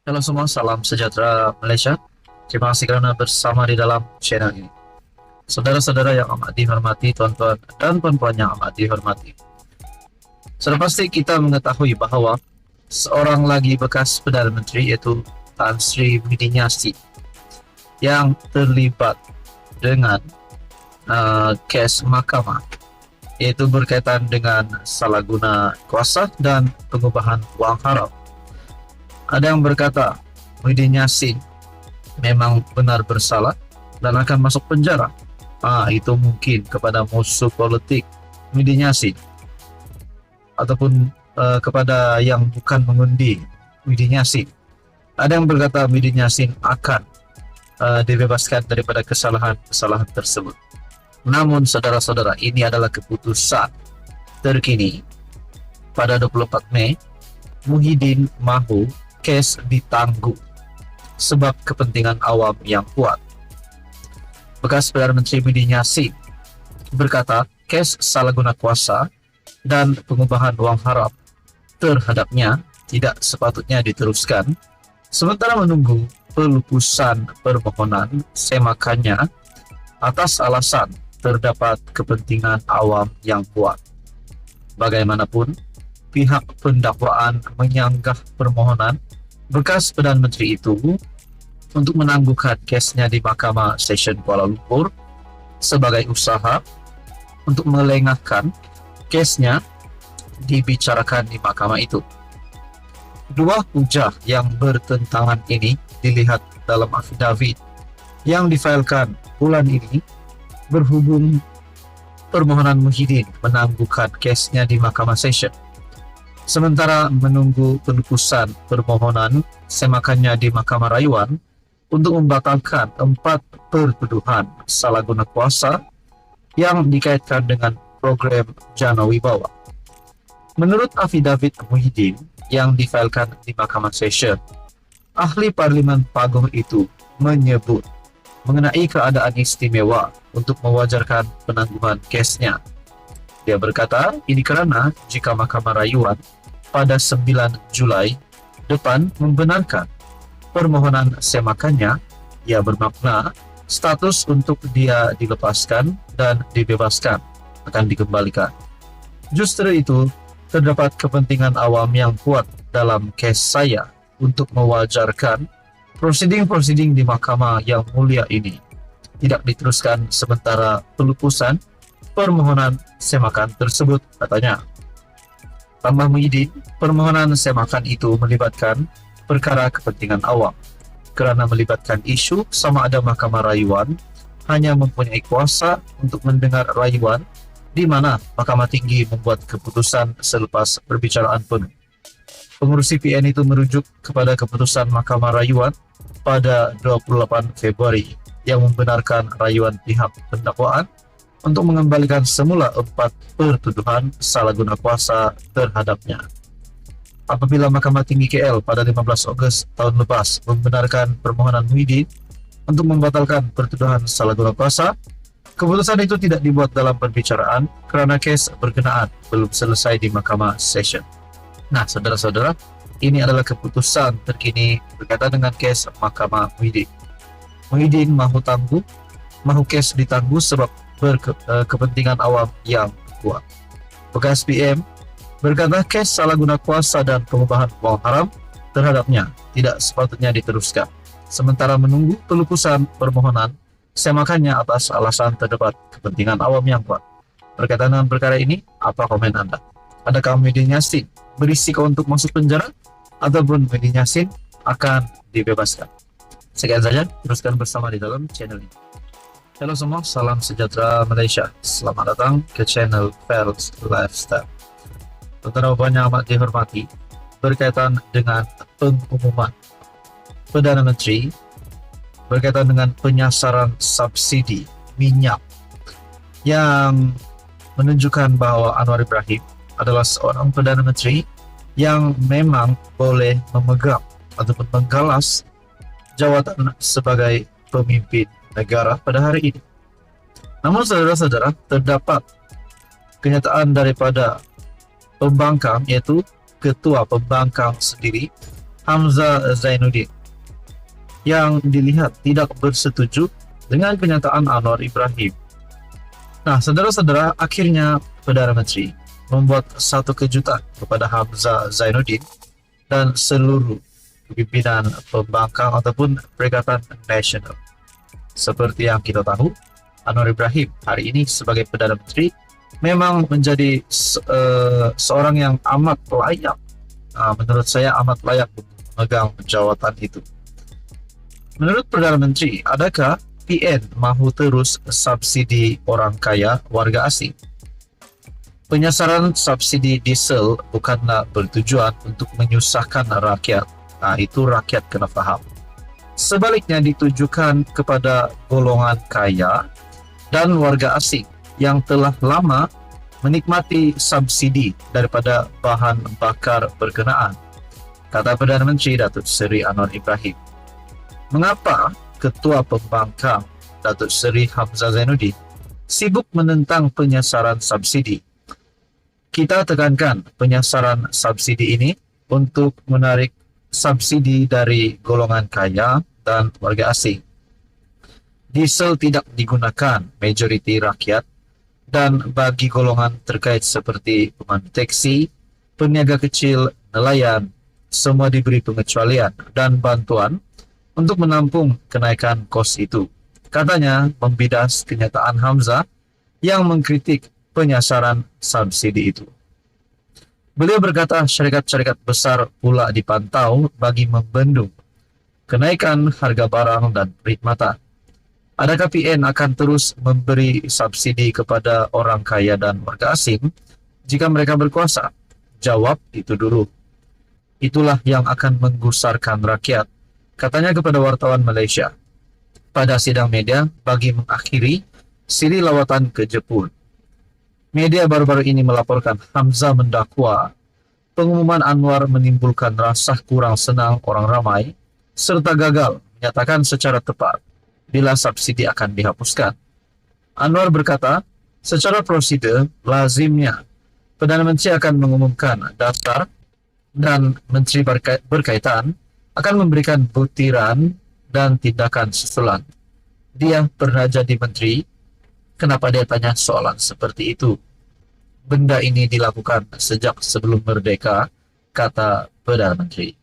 Halo semua, salam sejahtera Malaysia. Terima kasih kerana bersama di dalam channel ini. Saudara-saudara yang amat dihormati, tuan-tuan dan puan-puan yang amat dihormati. Sudah pasti kita mengetahui bahawa seorang lagi bekas Perdana Menteri iaitu Tan Sri Muhyiddin yang terlibat dengan kes mahkamah iaitu berkaitan dengan salah guna kuasa dan pengubahan wang haram. Ada yang berkata Muhyiddin Yassin memang benar bersalah dan akan masuk penjara. Itu mungkin kepada musuh politik Muhyiddin Yassin ataupun kepada yang bukan mengundi Muhyiddin Yassin. Ada yang berkata Muhyiddin Yassin akan dibebaskan daripada kesalahan-kesalahan tersebut. Namun saudara-saudara, ini adalah keputusan terkini pada 24 Mei. Muhyiddin mahu kes ditangguh sebab kepentingan awam yang kuat. Bekas Perdana Menteri Muhyiddin Yassin berkata kes salah guna kuasa dan pengubahan wang haram terhadapnya tidak sepatutnya diteruskan sementara menunggu pelupusan permohonan semakannya atas alasan terdapat kepentingan awam yang kuat. Bagaimanapun, pihak pendakwaan menyanggah permohonan bekas Perdana Menteri itu untuk menangguhkan kesnya di Mahkamah Session Kuala Lumpur sebagai usaha untuk melengahkan kesnya dibicarakan di mahkamah itu. Dua hujah yang bertentangan ini dilihat dalam afidavit yang difailkan bulan ini berhubung permohonan Muhyiddin menangguhkan kesnya di Mahkamah Session. Sementara menunggu pelupusan permohonan semakannya di Mahkamah Rayuan untuk membatalkan 4 pertuduhan salah guna kuasa yang dikaitkan dengan program Jana Wibawa. Menurut afidavit Muhyiddin yang difailkan di Mahkamah Session, ahli Parlimen Paguh itu menyebut mengenai keadaan istimewa untuk mewajarkan penangguhan kesnya. Dia berkata, ini kerana jika Mahkamah Rayuan pada 9 Julai depan membenarkan permohonan semakannya, ia bermakna status untuk dia dilepaskan dan dibebaskan akan dikembalikan. Justru itu, terdapat kepentingan awam yang kuat dalam kes saya untuk mewajarkan prosiding-prosiding di mahkamah yang mulia ini tidak diteruskan sementara pelupusan permohonan semakan tersebut, katanya. Tambah Muhyiddin, permohonan semakan itu melibatkan perkara kepentingan awam kerana melibatkan isu sama ada Mahkamah Rayuan hanya mempunyai kuasa untuk mendengar rayuan di mana Mahkamah Tinggi membuat keputusan selepas perbicaraan penuh. Pengurus CPN itu merujuk kepada keputusan Mahkamah Rayuan pada 28 Februari yang membenarkan rayuan pihak pendakwaan untuk mengembalikan semula 4 pertuduhan salah guna kuasa terhadapnya. Apabila Mahkamah Tinggi KL pada 15 Ogos tahun lepas membenarkan permohonan Muhyiddin untuk membatalkan pertuduhan salah guna kuasa, keputusan itu tidak dibuat dalam perbicaraan kerana kes berkenaan belum selesai di Mahkamah Session. Nah, saudara-saudara, ini adalah keputusan terkini berkaitan dengan kes Mahkamah Muhyiddin. Muhyiddin mahu kes ditangguh sebab berkepentingan awam yang kuat. Bekas PM berkata kes salah guna kuasa dan pengubahan wang haram terhadapnya tidak sepatutnya diteruskan. Sementara menunggu pelupusan permohonan semakannya atas alasan terdapat kepentingan awam yang kuat. Berkaitan dengan perkara ini, apa komen Anda? Adakah Muhyiddin Yassin berisiko untuk masuk penjara ataupun Muhyiddin Yassin akan dibebaskan? Sekian saja, teruskan bersama di dalam channel ini. Halo semua, salam sejahtera Malaysia. Selamat datang ke channel Fel's Lifestyle. Tuan-tuan yang amat dihormati, berkaitan dengan pengumuman Perdana Menteri berkaitan dengan penyasaran subsidi minyak yang menunjukkan bahawa Anwar Ibrahim adalah seorang Perdana Menteri yang memang boleh memegang ataupun menggalas jawatan sebagai pemimpin negara pada hari ini. Namun saudara-saudara, terdapat kenyataan daripada pembangkang, yaitu ketua pembangkang sendiri Hamzah Zainuddin, yang dilihat tidak bersetuju dengan pernyataan Anwar Ibrahim. Nah, saudara-saudara, akhirnya Perdana Menteri membuat satu kejutan kepada Hamzah Zainuddin dan seluruh pimpinan pembangkang ataupun Perikatan Nasional. Seperti yang kita tahu, Anwar Ibrahim hari ini sebagai Perdana Menteri memang menjadi seorang yang amat layak, menurut saya amat layak memegang jawatan itu. Menurut Perdana Menteri, adakah PN mahu terus subsidi orang kaya warga asing? Penyasaran subsidi diesel bukanlah bertujuan untuk menyusahkan rakyat. Nah, itu rakyat kena faham. Sebaliknya ditujukan kepada golongan kaya dan warga asing yang telah lama menikmati subsidi daripada bahan bakar berkenaan, kata Perdana Menteri Datuk Seri Anwar Ibrahim. Mengapa Ketua Pembangkang Datuk Seri Hamzah Zainuddin sibuk menentang penyasaran subsidi? Kita tekankan penyasaran subsidi ini untuk menarik subsidi dari golongan kaya dan warga asing. Diesel tidak digunakan majoriti rakyat, dan bagi golongan terkait seperti pemandu teksi, peniaga kecil, nelayan, semua diberi pengecualian dan bantuan untuk menampung kenaikan kos itu. Katanya membidas kenyataan Hamzah yang mengkritik penyasaran subsidi itu. Beliau berkata syarikat-syarikat besar pula dipantau bagi membendung kenaikan harga barang dan perkhidmatan. Adakah PN akan terus memberi subsidi kepada orang kaya dan warga asing jika mereka berkuasa? Jawab itu dulu. Itulah yang akan menggusarkan rakyat, katanya kepada wartawan Malaysia pada sidang media bagi mengakhiri siri lawatan ke Jepun. Media baru-baru ini melaporkan Hamzah mendakwa pengumuman Anwar menimbulkan rasa kurang senang orang ramai serta gagal menyatakan secara tepat bila subsidi akan dihapuskan. Anwar berkata, secara prosedur lazimnya Perdana Menteri akan mengumumkan daftar dan menteri berkaitan akan memberikan butiran dan tindakan susulan. Dia pernah jadi menteri. Kenapa dia tanya soalan seperti itu? Benda ini dilakukan sejak sebelum merdeka, kata Perdana Menteri.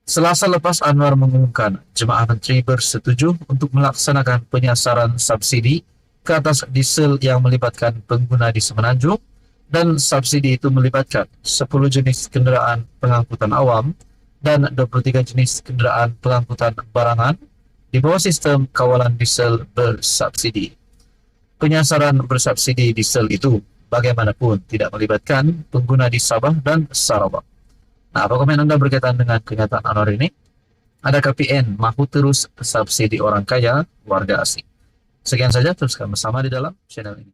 Selasa lepas Anwar mengumumkan jemaah menteri bersetuju untuk melaksanakan penyasaran subsidi ke atas diesel yang melibatkan pengguna di Semenanjung, dan subsidi itu melibatkan 10 jenis kenderaan pengangkutan awam dan 23 jenis kenderaan pengangkutan barangan di bawah sistem kawalan diesel bersubsidi. Penyasaran bersubsidi diesel itu bagaimanapun tidak melibatkan pengguna di Sabah dan Sarawak. Nah, apa komen Anda berkaitan dengan kenyataan Anwar ini? Adakah PN mahu terus subsidi orang kaya warga asing? Sekian saja, teruskan bersama di dalam channel ini.